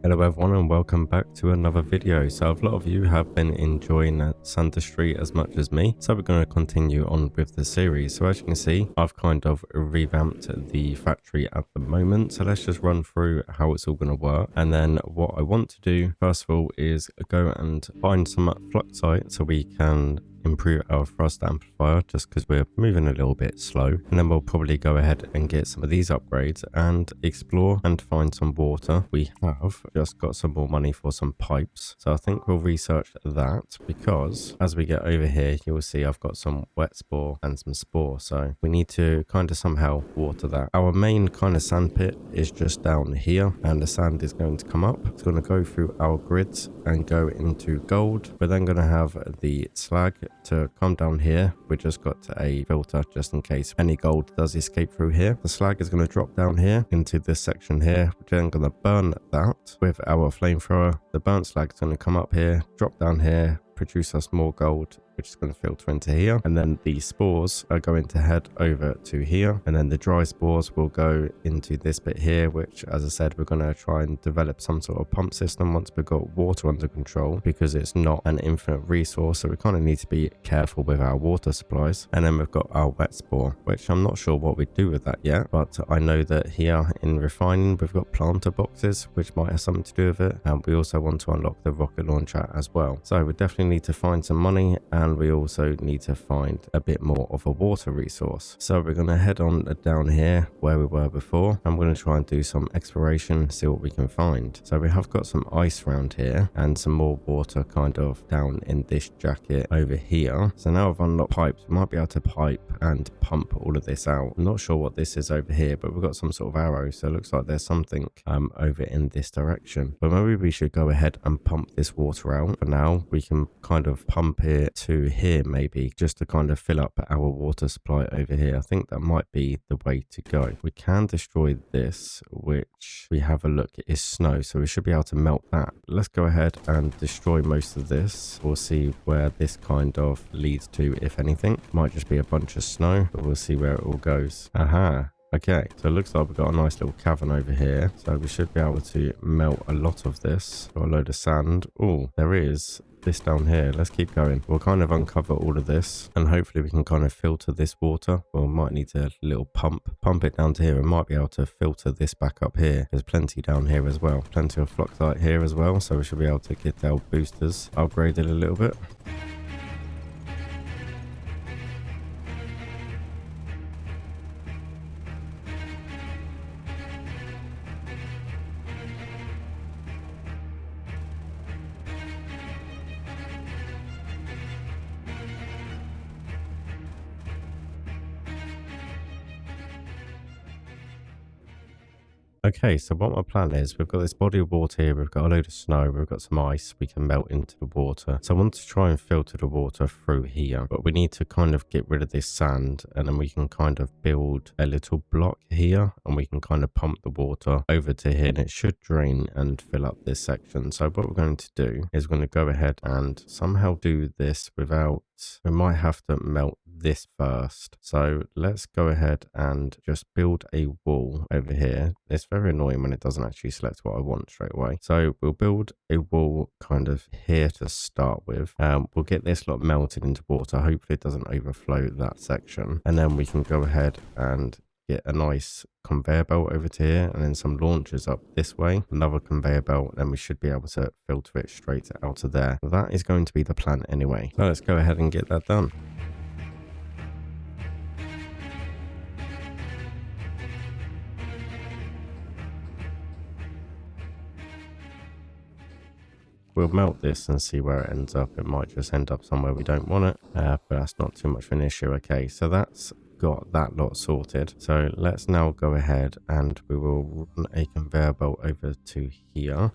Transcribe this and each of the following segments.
Hello everyone and welcome back to another video. So a lot of you have been enjoying Sandustry as much as me, so we're going to continue on with the series. So as you can see, I've kind of revamped the factory at the moment, so let's just run through how it's all going to work. And then what I want to do first of all is go and find some fluxite so we can improve our thrust amplifier, just because we're moving a little bit slow. And then we'll probably go ahead and get some of these upgrades and explore and find some water. We have just got some more money for some pipes, so I think we'll research that, because as we get over here you'll see I've got some wet spore and some spore, so we need to kind of somehow water that. Our main kind of sand pit is just down here, and the sand is going to come up. It's going to go through our grids and go into gold. We're then going to have the slag to come down here. We just got a filter just in case any gold does escape through here. The slag is going to drop down here into this section here. We're then going to burn that with our flamethrower. The burnt slag is going to come up here, drop down here, produce us more gold, which is going to filter into here. And then the spores are going to head over to here, and then the dry spores will go into this bit here, which, as I said, we're going to try and develop some sort of pump system once we've got water under control, because it's not an infinite resource, so we kind of need to be careful with our water supplies. And then we've got our wet spore, which I'm not sure what we do with that yet, but I know that here in refining we've got planter boxes which might have something to do with it, and we also want to unlock the rocket launcher as well. So we definitely need to find some money, and we also need to find a bit more of a water resource. So we're going to head on down here where we were before. I'm going to try and do some exploration, see what we can find. So we have got some ice around here and some more water kind of down in this jacket over here. So now I've unlocked pipes. We might be able to pipe and pump all of this out. I'm not sure what this is over here, but we've got some sort of arrow, so it looks like there's something over in this direction. But maybe we should go ahead and pump this water out. For now we can kind of pump it to here maybe, just to kind of fill up our water supply over here. I think that might be the way to go. We can destroy this, which we have a look is snow, so we should be able to melt that. Let's go ahead and destroy most of this. We'll see where this kind of leads to, if anything. Might just be a bunch of snow, but we'll see where it all goes. Aha. Okay, so it looks like we've got a nice little cavern over here, so we should be able to melt a lot of this. Got a load of sand. Oh, there is this down here. Let's keep going. We'll kind of uncover all of this, and hopefully we can kind of filter this water. Well, we might need a little pump it down to here, and might be able to filter this back up here. There's plenty down here as well, plenty of fluxite here as well, so we should be able to get our boosters upgraded a little bit. Okay, so what my plan is, we've got this body of water here, we've got a load of snow, we've got some ice, we can melt into the water. So I want to try and filter the water through here, but we need to kind of get rid of this sand, and then we can kind of build a little block here, and we can kind of pump the water over to here, and it should drain and fill up this section. So what we're going to do is we're going to go ahead and somehow do this without, we might have to melt this first. So let's go ahead and just build a wall over here. It's very annoying when it doesn't actually select what I want straight away. So we'll build a wall kind of here to start with. We'll get this lot melted into water. Hopefully it doesn't overflow that section. And then we can go ahead and get a nice conveyor belt over to here, and then some launchers up this way, another conveyor belt, and we should be able to filter it straight out of there. That is going to be the plan anyway. So let's go ahead and get that done. We'll melt this and see where it ends up. It might just end up somewhere we don't want it, but that's not too much of an issue. Okay, so that's got that lot sorted. So let's now go ahead and we will run a conveyor belt over to here.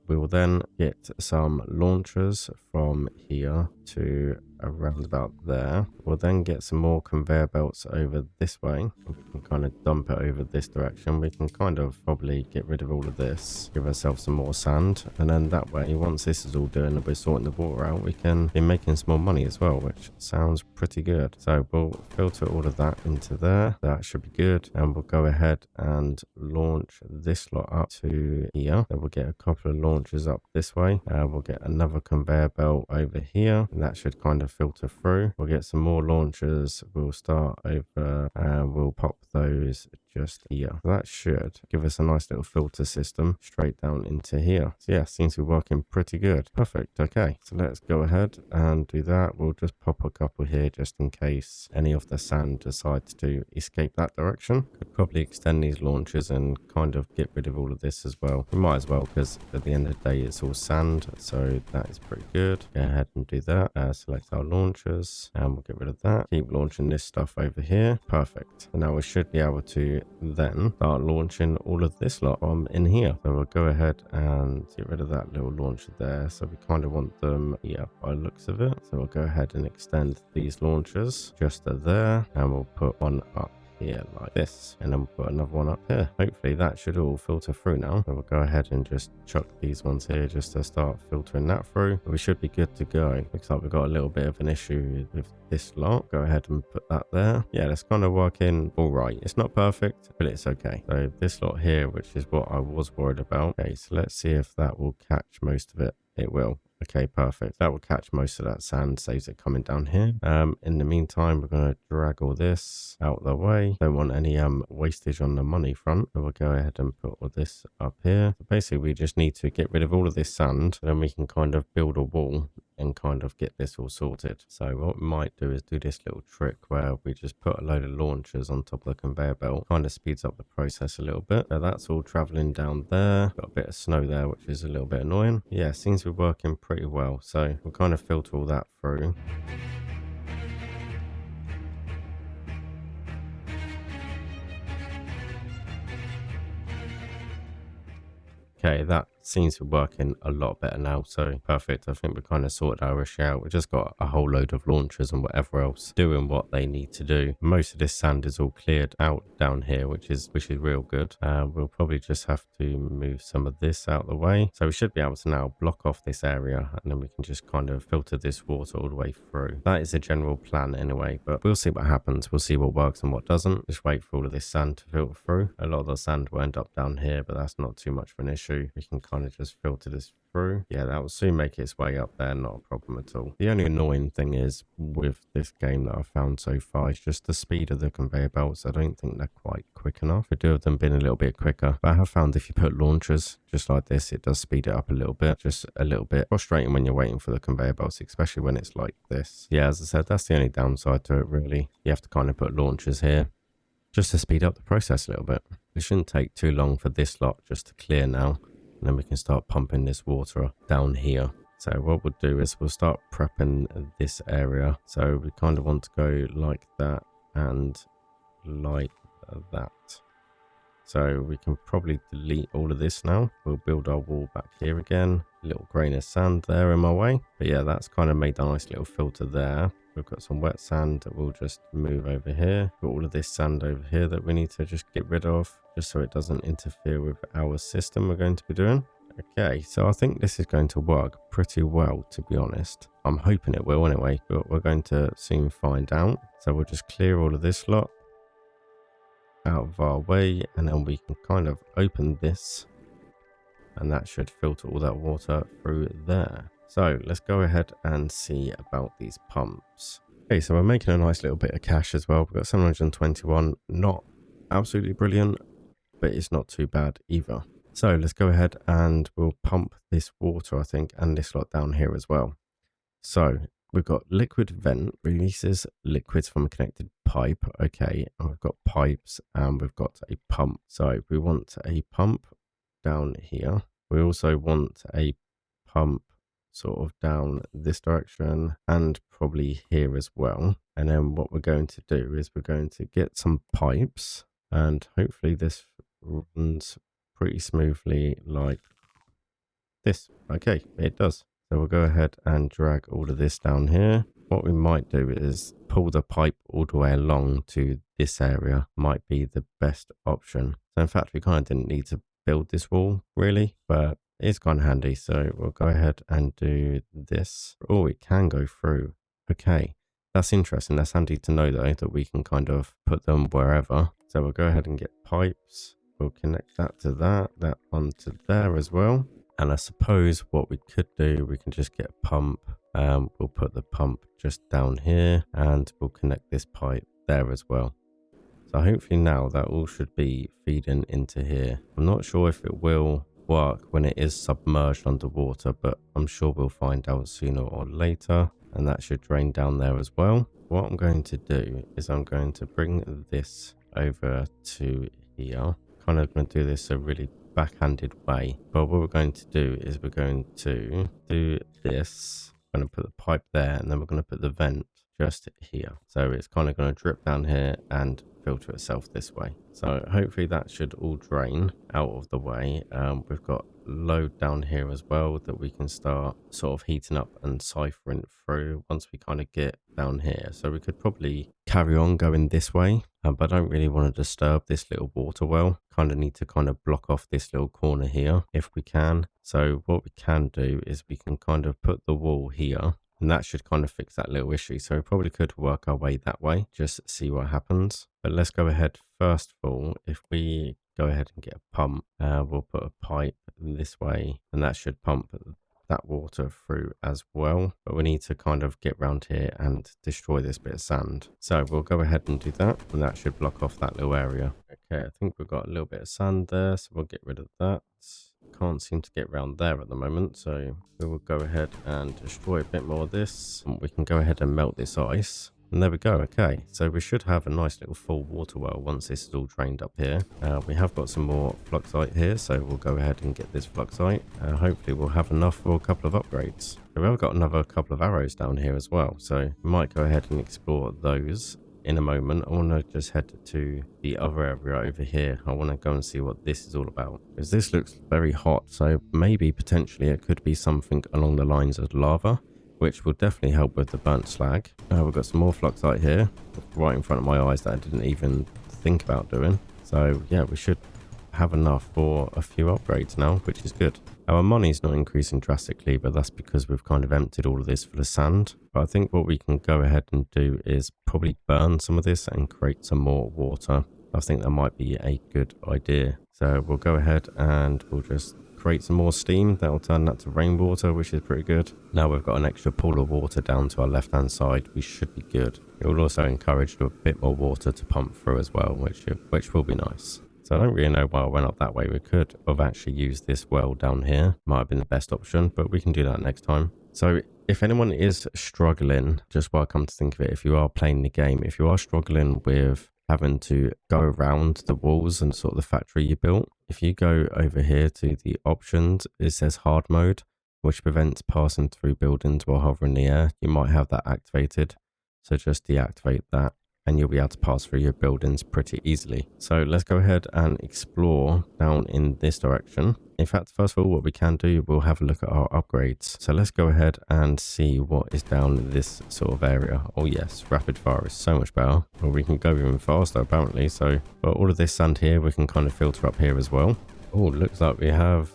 We will then get some launchers from here. to around about there. We'll then get some more conveyor belts over this way. We can kind of dump it over this direction. We can kind of probably get rid of all of this, give ourselves some more sand, and then that way, once this is all done and we're sorting the water out, we can be making some more money as well, which sounds pretty good. So we'll filter all of that into there. That should be good, and we'll go ahead and launch this lot up to here. Then we'll get a couple of launches up this way. We'll get another conveyor belt over here, and that should kind of filter through. We'll get some more launchers. We'll start over and we'll pop those just here. That should give us a nice little filter system straight down into here. So yeah, seems to be working pretty good. Perfect. Okay, so let's go ahead and do that. We'll just pop a couple here just in case any of the sand decides to escape that direction. Could probably extend these launchers and kind of get rid of all of this as well. We might as well, because at the end of the day it's all sand, so that is pretty good. Go ahead and do that. Select our launchers and we'll get rid of that. Keep launching this stuff over here. Perfect. And now we should be able to then start launching all of this lot from in here. So we'll go ahead and get rid of that little launcher there. So we kind of want them here by the looks of it. So we'll go ahead and extend these launchers just to there, and we'll put one up here like this, and then we'll put another one up here. Hopefully that should all filter through now. So we'll go ahead and just chuck these ones here just to start filtering that through. We should be good to go. Looks like we've got a little bit of an issue with this lot. Go ahead and put that there. Yeah, that's kind of working all right. It's not perfect, but it's okay. So this lot here, which is what I was worried about. Okay, so let's see if that will catch most of it. It will. Okay, perfect. That will catch most of that sand, saves it coming down here. In the meantime, we're going to drag all this out of the way. Don't want any wastage on the money front. So we'll go ahead and put all this up here. So basically, we just need to get rid of all of this sand, and then we can kind of build a wall and kind of get this all sorted. So what we might do is do this little trick where we just put a load of launchers on top of the conveyor belt. Kind of speeds up the process a little bit. So that's all traveling down there. Got a bit of snow there, which is a little bit annoying. Yeah, seems to be working pretty well. So we'll kind of filter all that through. Okay, that seems to be working a lot better now, so perfect. I think we kind of sorted our issue out. We just got a whole load of launchers and whatever else doing what they need to do. Most of this sand is all cleared out down here, which is real good. We'll probably just have to move some of this out of the way. So we should be able to now block off this area, and then we can just kind of filter this water all the way through. That is the general plan anyway, but we'll see what happens. We'll see what works and what doesn't. Just wait for all of this sand to filter through. A lot of the sand will end up down here, but that's not too much of an issue. We can kind of just filter this through. Yeah, that will soon make its way up there, not a problem at all. The only annoying thing is with this game that I've found so far is just the speed of the conveyor belts. I don't think they're quite quick enough. I do have them been a little bit quicker, but I have found if you put launchers just like this, it does speed it up a little bit. Just a little bit frustrating when you're waiting for the conveyor belts, especially when it's like this. Yeah, as I said, that's the only downside to it really. You have to kind of put launchers here just to speed up the process a little bit. It shouldn't take too long for this lot just to clear now. And then we can start pumping this water down here. So what we'll do is we'll start prepping this area. So we kind of want to go like that and like that. So we can probably delete all of this now. We'll build our wall back here again. A little grain of sand there in my way. But yeah, that's kind of made a nice little filter there. We've got some wet sand that we'll just move over here. Got all of this sand over here that we need to just get rid of, just so it doesn't interfere with our system we're going to be doing. Okay, so I think this is going to work pretty well, to be honest. I'm hoping it will anyway, but we're going to soon find out. So we'll just clear all of this lot out of our way, and then we can kind of open this, and that should filter all that water through there. So let's go ahead and see about these pumps. Okay, so we're making a nice little bit of cash as well. We've got 721, not absolutely brilliant, but it's not too bad either. So let's go ahead and we'll pump this water, I think, and this lot down here as well. So we've got liquid vent, releases liquids from a connected pipe. Okay, and we've got pipes and we've got a pump. So we want a pump down here. We also want a pump sort of down this direction and probably here as well. And then what we're going to do is we're going to get some pipes, and hopefully this runs pretty smoothly like this. Okay, it does. So we'll go ahead and drag all of this down here. What we might do is pull the pipe all the way along to this area. Might be the best option. So in fact, we kind of didn't need to build this wall really, but it's kind of handy. So we'll go ahead and do this. Oh, it can go through. Okay, that's interesting. That's handy to know though, that we can kind of put them wherever. So we'll go ahead and get pipes. We'll connect that to that one to there as well. And I suppose what we could do, we can just get a pump. We'll put the pump just down here and we'll connect this pipe there as well. So hopefully now that all should be feeding into here. I'm not sure if it will work when it is submerged underwater, but I'm sure we'll find out sooner or later. And that should drain down there as well. What I'm going to do is I'm going to bring this over to here. Kind of going to do this a really backhanded way, but what we're going to do is we're going to do this. I'm going to put the pipe there and then we're going to put the vent just here, so it's kind of going to drip down here and filter itself this way. So hopefully that should all drain out of the way. We've got load down here as well that we can start sort of heating up and siphering through once we kind of get down here. So we could probably carry on going this way, but I don't really want to disturb this little water well. Kind of need to kind of block off this little corner here if we can. So what we can do is we can kind of put the wall here, and that should kind of fix that little issue. So we probably could work our way that way, just see what happens. But let's go ahead first of all. If we go ahead and get a pump, we'll put a pipe this way, and that should pump that water through as well. But we need to kind of get around here and destroy this bit of sand. So we'll go ahead and do that, and that should block off that little area. Okay, I think we've got a little bit of sand there, so we'll get rid of that. Can't seem to get around there at the moment, so we will go ahead and destroy a bit more of this. We can go ahead and melt this ice. And there we go. Okay, so we should have a nice little full water well once this is all drained up here. We have got some more fluxite here, so we'll go ahead and get this fluxite. Hopefully we'll have enough for a couple of upgrades. So we have got another couple of arrows down here as well, so we might go ahead and explore those in a moment. I want to just head to the other area over here. I want to go and see what this is all about, because this looks very hot, so maybe potentially it could be something along the lines of lava, which will definitely help with the burnt slag. We've got some more fluxite here right in front of my eyes that I didn't even think about doing. So yeah, we should have enough for a few upgrades now, which is good. Our money's not increasing drastically, but that's because we've kind of emptied all of this for the sand. But I think what we can go ahead and do is probably burn some of this and create some more water. I think that might be a good idea. So we'll go ahead and we'll just create some more steam. That'll turn that to rainwater, which is pretty good. Now we've got an extra pool of water down to our left hand side. We should be good. It will also encourage a bit more water to pump through as well, which will be nice. So I don't really know why I went up that way. We could have actually used this well down here. Might have been the best option, but we can do that next time. So if anyone is struggling, just while I come to think of it, if you are playing the game, if you are struggling with having to go around the walls and sort of the factory you built, if you go over here to the options, it says hard mode, which prevents passing through buildings while hovering in the air. You might have that activated, so just deactivate that and you'll be able to pass through your buildings pretty easily. So let's go ahead and explore down in this direction. In fact, first of all, what we can do, we'll have a look at our upgrades. So let's go ahead and see what is down this sort of area. Oh yes, rapid fire is so much better. Well, we can go even faster apparently. So but all of this sand here, we can kind of filter up here as well. Oh, looks like we have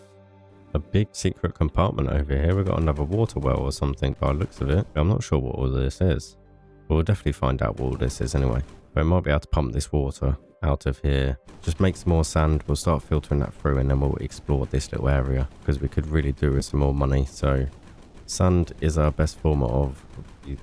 a big secret compartment over here. We've got another water well or something by the looks of it. I'm not sure what all this is. We'll definitely find out what all this is anyway. But we might be able to pump this water out of here. Just make some more sand. We'll start filtering that through and then we'll explore this little area because we could really do with some more money. So sand is our best form of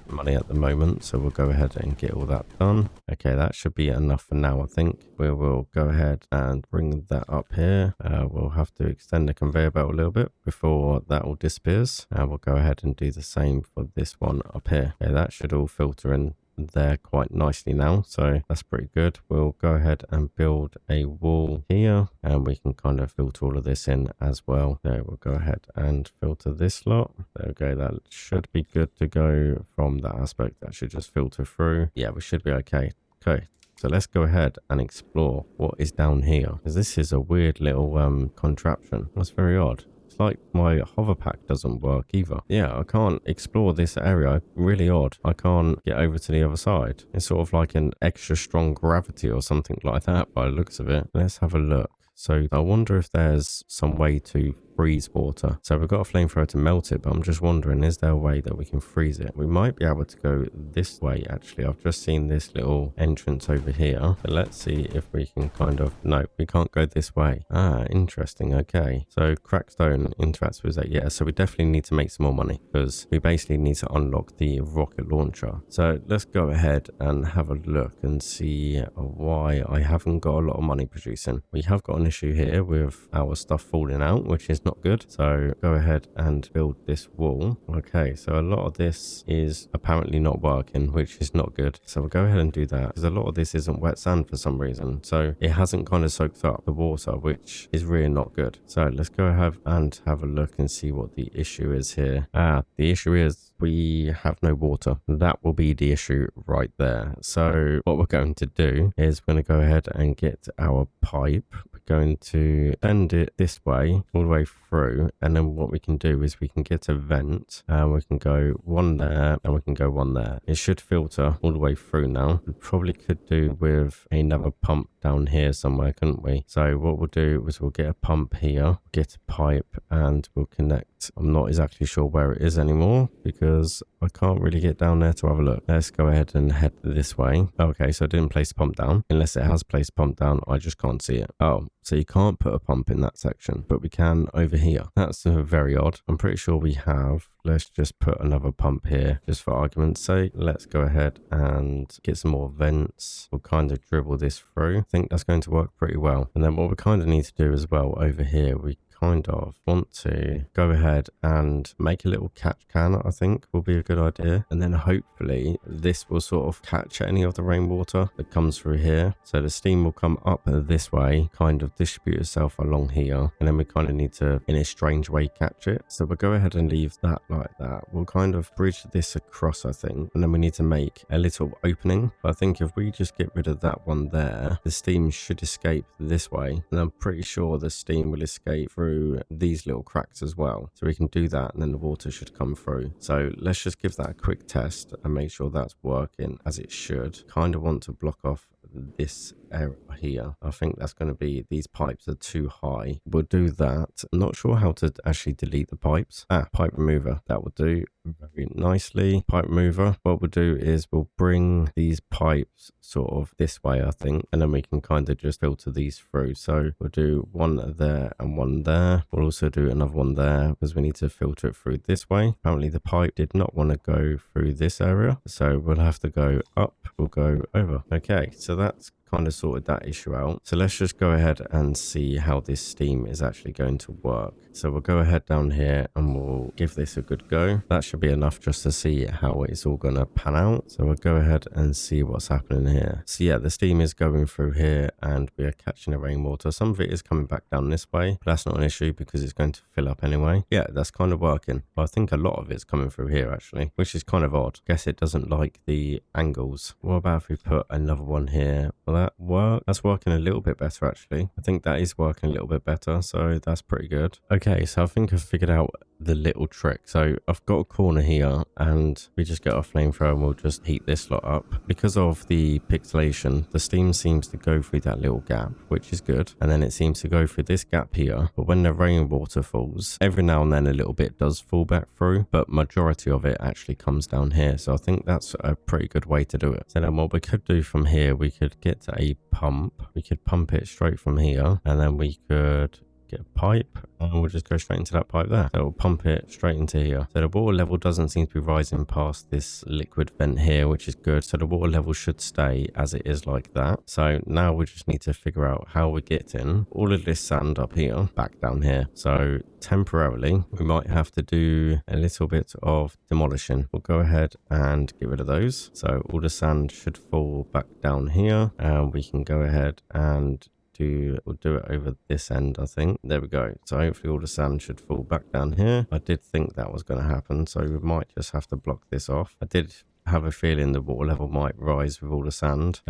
money at the moment. So we'll go ahead and get all that done. Okay, that should be enough for now, I think. We will go ahead and bring that up here. We'll have to extend the conveyor belt a little bit before that all disappears. And we'll go ahead and do the same for this one up here. Okay, that should all filter in there quite nicely now, so that's pretty good. We'll go ahead and build a wall here and we can kind of filter all of this in as well. There, we'll go ahead and filter this lot. There we go, that should be good to go from that aspect. That should just filter through. Yeah, we should be okay. Okay, so let's go ahead and explore what is down here, because this is a weird little contraption. That's very odd. looks like my hover pack doesn't work either. Yeah, I can't explore this area. Really odd. I can't get over to the other side. It's sort of like an extra strong gravity or something like that by the looks of it. Let's have a look. So I wonder if there's some way to freeze water. So we've got a flamethrower to melt it, but I'm just wondering, is there a way that we can freeze it? We might be able to go this way, actually. I've just seen this little entrance over here. But let's see if we can kind of... No, we can't go this way. Ah, interesting. Okay. So crackstone interacts with that. Yeah, so we definitely need to make some more money because we basically need to unlock the rocket launcher. So let's go ahead and have a look and see why I haven't got a lot of money producing. We have got an issue here with our stuff falling out, which is not good. So go ahead and build this wall. Okay, so a lot of this is apparently not working, which is not good. So we'll go ahead and do that because a lot of this isn't wet sand for some reason. So it hasn't kind of soaked up the water, which is really not good. So let's go ahead and have a look and see what the issue is here. The issue is we have no water. That will be the issue right there. So what we're going to do is we're going to go ahead and get our pipe. Going to send it this way all the way through, and then what we can do is we can get a vent and we can go one there and we can go one there. It should filter all the way through now. We probably could do with another pump down here somewhere, couldn't we? So what we'll do is we'll get a pump here, get a pipe, and we'll connect. I'm not exactly sure where it is anymore because I can't really get down there to have a look. Let's go ahead and head this way. Okay, so I didn't place the pump down. Unless it has placed pump down, I just can't see it. Oh, so you can't put a pump in that section, but we can over here. That's very odd. I'm pretty sure we have. Let's just put another pump here just for argument's sake. Let's go ahead and get some more vents. We'll kind of dribble this through. I think that's going to work pretty well. And then what we kind of need to do as well over here, we kind of want to go ahead and make a little catch can, I think will be a good idea. And then hopefully this will sort of catch any of the rainwater that comes through here. So the steam will come up this way, kind of distribute itself along here. And then we kind of need to, in a strange way, catch it. So we'll go ahead and leave that like that. We'll kind of bridge this across, I think. And then we need to make a little opening. But I think if we just get rid of that one there, the steam should escape this way. And I'm pretty sure the steam will escape through these little cracks as well. So we can do that and then the water should come through. So let's just give that a quick test and make sure that's working as it should. Kind of want to block off this area here. I think that's going to be, these pipes are too high. We'll do that. I'm not sure how to actually delete the pipes. Pipe remover. That will do very nicely. Pipe remover. What we'll do is we'll bring these pipes sort of this way, I think, and then we can kind of just filter these through. So we'll do one there and one there. We'll also do another one there because we need to filter it through this way. Apparently the pipe did not want to go through this area, so we'll have to go up. We'll go over. Okay, so that's kind of sorted that issue out. So let's just go ahead and see how this steam is actually going to work. So we'll go ahead down here and we'll give this a good go. That should be enough just to see how it's all going to pan out. So we'll go ahead and see what's happening here. So yeah, the steam is going through here and we are catching the rainwater. Some of it is coming back down this way, but that's not an issue because it's going to fill up anyway. Yeah, that's kind of working. But I think a lot of it's coming through here actually, which is kind of odd. Guess it doesn't like the angles. What about if we put another one here? Will that work? That's working a little bit better actually. I think that is working a little bit better, so that's pretty good. Okay, so I think I've figured out the little trick. So I've got a corner here and we just get our flamethrower and we'll just heat this lot up. Because of the pixelation, the steam seems to go through that little gap, which is good. And then it seems to go through this gap here. But when the rainwater falls, every now and then a little bit does fall back through, but majority of it actually comes down here. So I think that's a pretty good way to do it. So then what we could do from here, we could get a pump. We could pump it straight from here and then we could get a pipe and we'll just go straight into that pipe there. So we'll pump it straight into here. So the water level doesn't seem to be rising past this liquid vent here, which is good. So the water level should stay as it is like that. So now we just need to figure out how we're getting all of this sand up here back down here. So temporarily we might have to do a little bit of demolishing. We'll go ahead and get rid of those. So all the sand should fall back down here and we can go ahead and we'll do it over this end, I think. There we go. So hopefully all the sand should fall back down here. I did think that was going to happen, so we might just have to block this off. I did have a feeling the water level might rise with all the sand.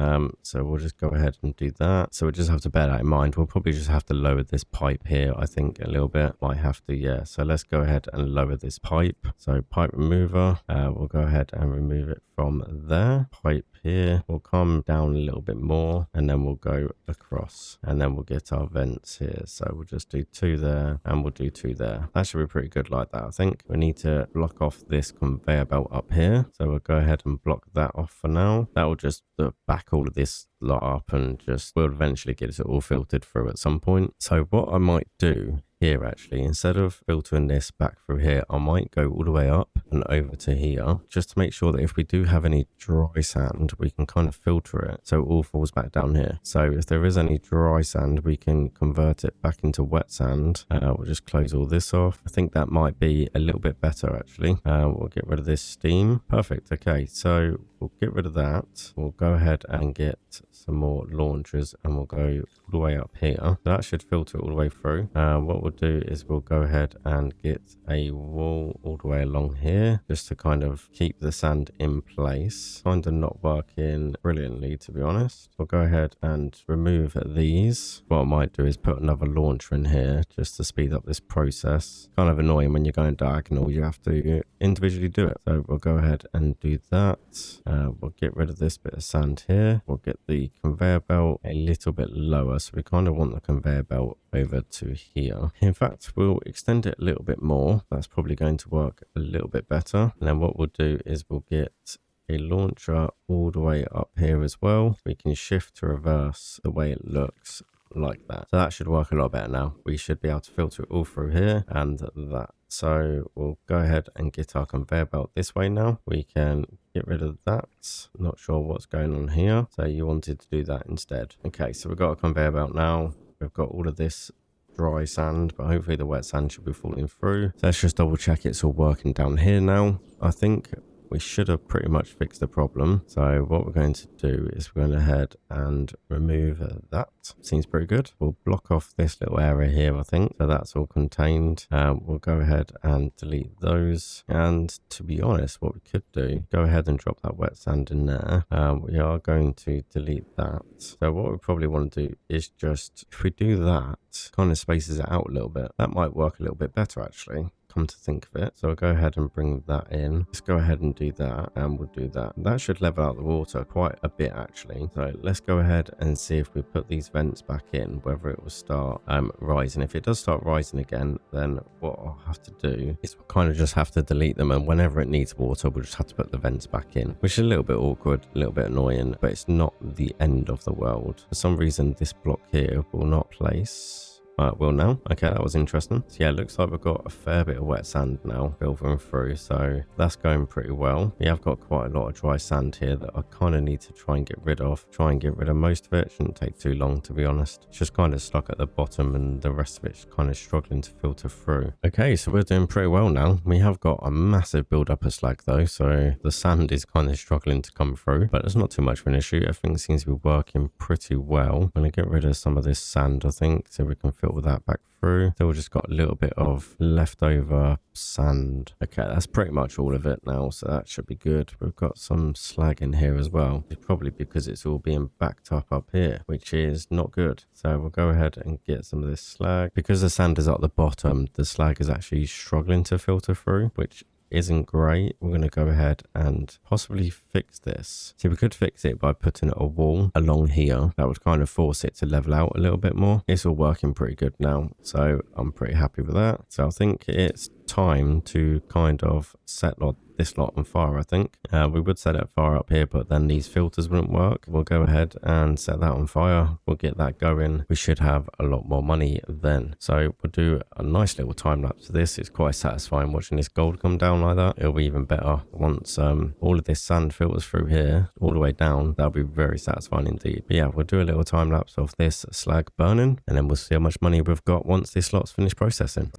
So we'll just go ahead and do that. So we'll just have to bear that in mind. We'll probably just have to lower this pipe here, I think, a little bit. Might have to, yeah. So let's go ahead and lower this pipe. So pipe remover, we'll go ahead and remove it from there. Pipe here, we'll come down a little bit more, and then we'll go across, and then we'll get our vents here. So we'll just do 2 there, and we'll do 2 there. That should be pretty good like that, I think. We need to block off this conveyor belt up here. So we'll go ahead and block that off for now. That will just back all of this lot up, and just we'll eventually get it all filtered through at some point. So what I might do here, actually, instead of filtering this back through here, I might go all the way up and over to here, just to make sure that if we do have any dry sand, we can kind of filter it so it all falls back down here. So if there is any dry sand, we can convert it back into wet sand. We'll just close all this off. I think that might be a little bit better, actually. We'll get rid of this steam. Perfect. Okay, so we'll get rid of that. We'll go ahead and get some more launchers, and we'll go all the way up here. That should filter all the way through. What we'll do is we'll go ahead and get a wall all the way along here, just to kind of keep the sand in place. Kind of not working brilliantly, to be honest. We'll go ahead and remove these. What I might do is put another launcher in here just to speed up this process. Kind of annoying when you're going diagonal, you have to individually do it. So we'll go ahead and do that. We'll get rid of this bit of sand here. We'll get the conveyor belt a little bit lower, so we kind of want the conveyor belt over to here. In fact, we'll extend it a little bit more. That's probably going to work a little bit better. And then what we'll do is we'll get a launcher all the way up here as well. We can shift to reverse the way it looks like that. So that should work a lot better now. We should be able to filter it all through here and that. So we'll go ahead and get our conveyor belt this way now. We can get rid of that. Not sure what's going on here. So you wanted to do that instead. Okay, so we've got a conveyor belt now. We've got all of this dry sand, but hopefully the wet sand should be falling through. So let's just double check it's all working down here now. I think we should have pretty much fixed the problem. So what we're going to do is we're going to head and remove that. Seems pretty good. We'll block off this little area here, I think. So that's all contained. We'll go ahead and delete those. And to be honest, what we could do, go ahead and drop that wet sand in there. We are going to delete that. So what we probably want to do is just, if we do that, kind of spaces it out a little bit. That might work a little bit better, actually. Come to think of it. So I'll go ahead and bring that in. Let's go ahead and do that, and we'll do that. That should level out the water quite a bit, actually. So let's go ahead and see if we put these vents back in, whether it will start rising. If it does start rising again, then what I'll have to do is we'll kind of just have to delete them, and whenever it needs water, we'll just have to put the vents back in, which is a little bit awkward, a little bit annoying, but it's not the end of the world. For some reason, this block here will not place. Will now. Okay, that was interesting. So yeah, it looks like we've got a fair bit of wet sand now filtering through, so that's going pretty well. We have got quite a lot of dry sand here that I kind of need to try and get rid of. Try and get rid of most of it. Shouldn't take too long, to be honest. It's just kind of stuck at the bottom, and the rest of it's kind of struggling to filter through. Okay, so we're doing pretty well now. We have got a massive build-up of slag though, so the sand is kind of struggling to come through, but it's not too much of an issue. Everything seems to be working pretty well. I'm going to get rid of some of this sand, I think, so we can filter that back through. So we've just got a little bit of leftover sand. Okay, that's pretty much all of it now, so that should be good. We've got some slag in here as well. It's probably because it's all being backed up here, which is not good. So we'll go ahead and get some of this slag. Because the sand is at the bottom, the slag is actually struggling to filter through, which isn't great. We're going to go ahead and possibly fix this. See, we could fix it by putting a wall along here. That would kind of force it to level out a little bit more. It's all working pretty good now, so I'm pretty happy with that. So I think it's time to kind of set this lot on fire, I think. We would set it fire up here, but then these filters wouldn't work. We'll go ahead and set that on fire. We'll get that going. We should have a lot more money then. So we'll do a nice little time lapse of this. It's quite satisfying watching this gold come down like that. It'll be even better once all of this sand filters through here all the way down. That'll be very satisfying indeed. But yeah, we'll do a little time lapse of this slag burning, and then we'll see how much money we've got once this lot's finished processing.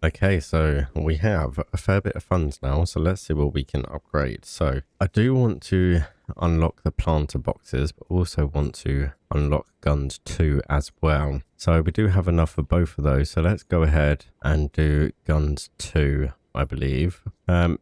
Okay, so we have a fair bit of funds now, so let's see what we can upgrade. So I do want to unlock the planter boxes, but also want to unlock guns 2 as well. So we do have enough for both of those, so let's go ahead and do guns 2, I believe.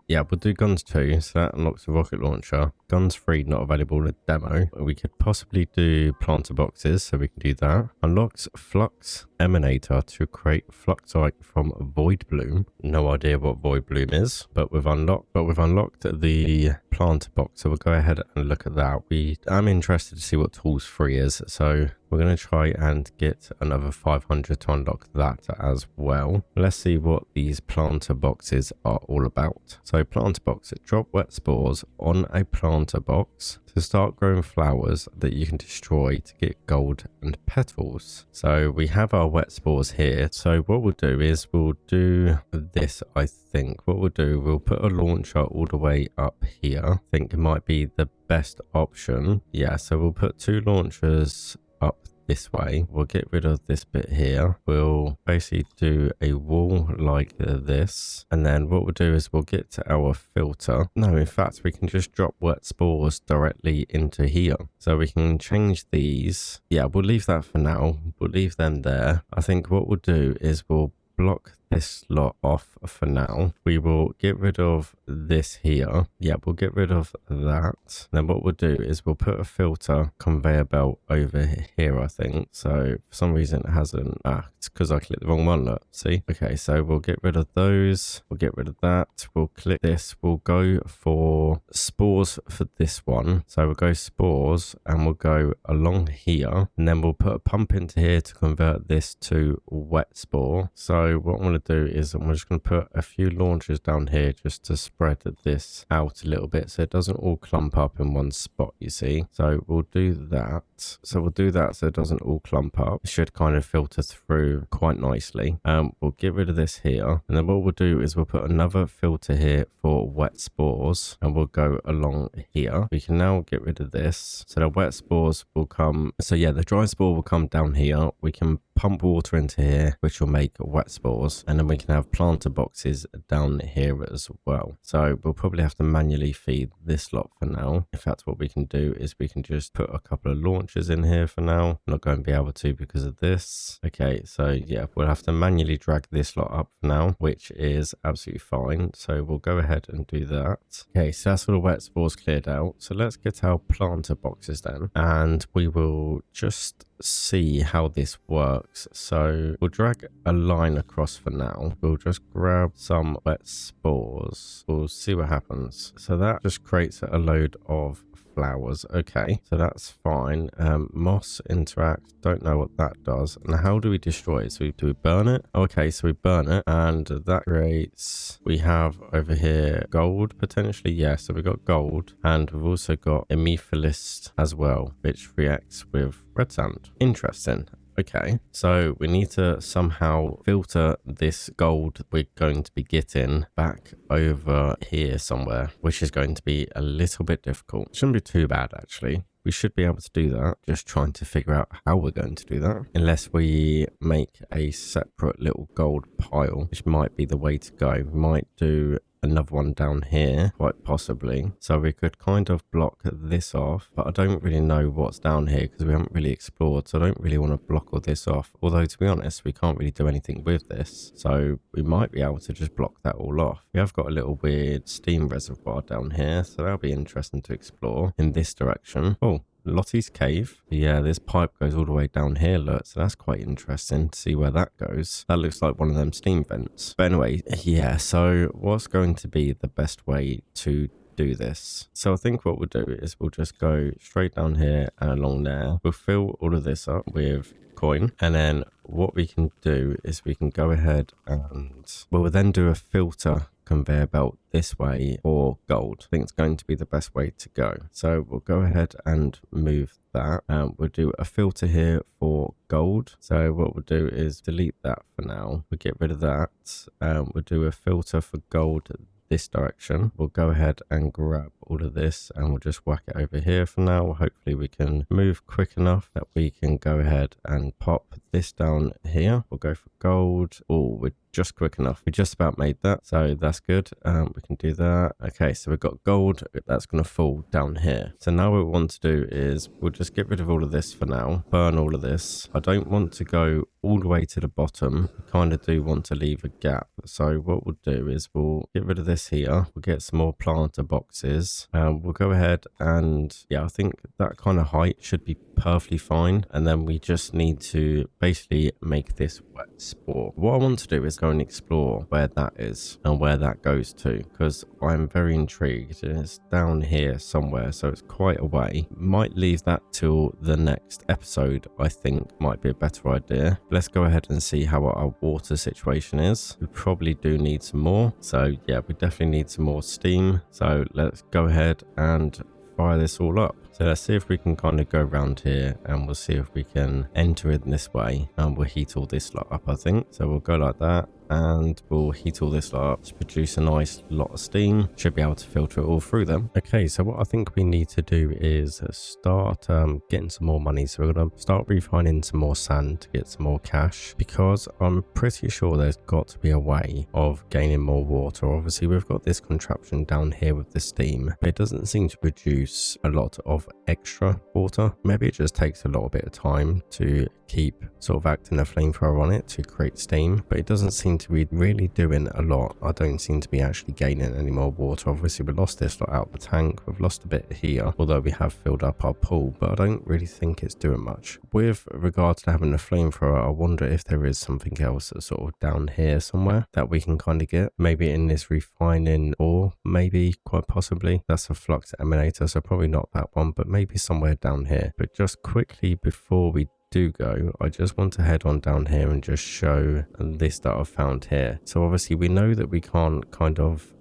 Yeah, we'll do guns 2, so that unlocks the rocket launcher. Guns 3 not available in the demo. We could possibly do planter boxes, so we can do that. Unlocks flux emanator to create fluxite from void bloom. No idea what void bloom is, but we've unlocked the planter box, so we'll go ahead and look at that. I'm interested to see what tools 3 is, so we're going to try and get another 500 to unlock that as well. Let's see what these planter boxes are all about. So planter box, drop wet spores on a planter box to start growing flowers that you can destroy to get gold and petals. So we have our wet spores here. So what we'll do is we'll do this, I think. What we'll do, we'll put a launcher all the way up here. I think it might be the best option. Yeah, so we'll put 2 launchers up this way. We'll get rid of this bit here. We'll basically do a wall like this, and then what we'll do is we'll get to our filter. No, in fact, we can just drop wet spores directly into here, so we can change these. Yeah, we'll leave that for now. We'll leave them there. I think what we'll do is we'll block this lot off for now. We will get rid of this here. Yeah, we'll get rid of that. Then what we'll do is we'll put a filter conveyor belt over here, I think. So for some reason it hasn't. It's because I clicked the wrong one. Look, see? Okay, so we'll get rid of those. We'll get rid of that. We'll click this. We'll go for spores for this one. So we'll go spores and we'll go along here, and then we'll put a pump into here to convert this to wet spore. So what I'm going to do is I'm just going to put a few launchers down here just to spread this out a little bit so it doesn't all clump up in one spot, you see. So we'll do that. So we'll do that so it doesn't all clump up. It should kind of filter through quite nicely. We'll get rid of this here, and then what we'll do is we'll put another filter here for wet spores, and we'll go along here. We can now get rid of this, so the wet spores will come. So yeah, the dry spore will come down here. We can pump water into here, which will make wet spores, and then we can have planter boxes down here as well. So we'll probably have to manually feed this lot for now. In fact, what we can do is we can just put a couple of launchers in here for now. I'm not going to be able to because of this. Okay, so yeah, we'll have to manually drag this lot up for now, which is absolutely fine. So we'll go ahead and do that. Okay, so that's all the wet spores cleared out. So let's get our planter boxes then, and we will just see how this works. So we'll drag a line across for now. We'll just grab some wet spores. We'll see what happens. So that just creates a load of flowers. Okay, so that's fine. Moss interact, don't know what that does. And how do we destroy it? So do we burn it? Okay, so we burn it, and that creates, we have over here gold potentially. Yeah, so we've got gold, and we've also got amethyst as well, which reacts with red sand. Interesting. Okay, so we need to somehow filter this gold we're going to be getting back over here somewhere, which is going to be a little bit difficult. Shouldn't be too bad, actually. We should be able to do that. Just trying to figure out how we're going to do that. Unless we make a separate little gold pile, which might be the way to go. We might do another one down here, quite possibly. So we could kind of block this off, but I don't really know what's down here because we haven't really explored. So I don't really want to block all this off. Although, to be honest, we can't really do anything with this. So we might be able to just block that all off. We have got a little weird steam reservoir down here, so that'll be interesting to explore in this direction. Oh, Lottie's cave. Yeah, this pipe goes all the way down here, look, so that's quite interesting to see where that goes. That looks like one of them steam vents. But anyway, yeah, so what's going to be the best way to do this? So I think what we'll do is we'll just go straight down here and along there. We'll fill all of this up with coin, and then what we can do is we can go ahead and we'll then do a filter conveyor belt this way for gold. I think it's going to be the best way to go. So we'll go ahead and move that. We'll do a filter here for gold. So what we'll do is delete that for now. We'll get rid of that. We'll do a filter for gold this direction. We'll go ahead and grab all of this and we'll just whack it over here for now. Hopefully we can move quick enough that we can go ahead and pop this down here. We'll go for gold. Oh, we're just quick enough. We just about made that, so that's good. We can do that. Okay, so we've got gold that's going to fall down here. So now what we want to do is we'll just get rid of all of this for now, burn all of this. I don't want to go all the way to the bottom. I kind of do want to leave a gap. So what we'll do is we'll get rid of this here. We'll get some more planter boxes. We'll go ahead and yeah, I think that kind of height should be perfectly fine. And then we just need to basically make this wet spore. What I want to do is go and explore where that is and where that goes to, because I'm very intrigued. It's down here somewhere, so it's quite a way. Might leave that till the next episode. I think might be a better idea. Let's go ahead and see how our water situation is. We probably do need some more, so yeah, we definitely need some more steam. So let's go ahead and fire this all up. So let's see if we can kind of go around here and we'll see if we can enter it in this way, and we'll heat all this lot up, I think. So we'll go like that and we'll heat all this lot up to produce a nice lot of steam. Should be able to filter it all through them. Okay, so what I think we need to do is start getting some more money. So we're going to start refining some more sand to get some more cash, because I'm pretty sure there's got to be a way of gaining more water. Obviously we've got this contraption down here with the steam, but it doesn't seem to produce a lot of extra water. Maybe it just takes a little bit of time to keep sort of acting a flamethrower on it to create steam, but it doesn't seem to be really doing a lot. I don't seem to be actually gaining any more water. Obviously we lost this lot out the tank, we've lost a bit here, although we have filled up our pool, but I don't really think it's doing much. With regards to having a flamethrower, I wonder if there is something else that's sort of down here somewhere that we can kind of get, maybe in this refining, or maybe quite possibly that's a flux emanator, so probably not that one, but maybe somewhere down here. But just quickly before we do go, I just want to head on down here and just show this that I've found here. So obviously we know that we can't kind of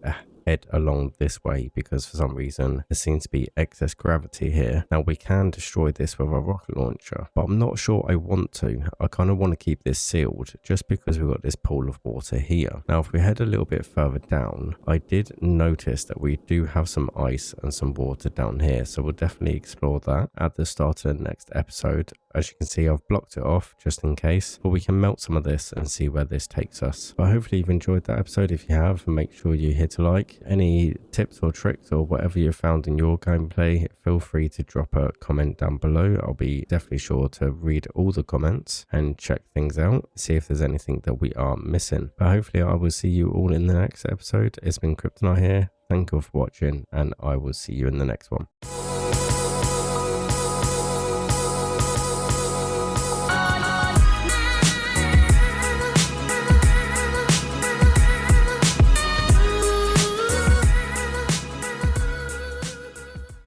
head along this way because for some reason there seems to be excess gravity here. Now we can destroy this with a rocket launcher, but I'm not sure I want to. I kind of want to keep this sealed just because we've got this pool of water here. Now if we head a little bit further down, I did notice that we do have some ice and some water down here, so we'll definitely explore that at the start of the next episode. As you can see, I've blocked it off just in case, but we can melt some of this and see where this takes us. But hopefully you've enjoyed that episode. If you have, make sure you hit a like. Any tips or tricks or whatever you found in your gameplay, feel free to drop a comment down below. I'll be definitely sure to read all the comments and check things out, see if there's anything that we are missing. But hopefully I will see you all in the next episode. It's been Kryptonite here. Thank you for watching, and I will see you in the next one.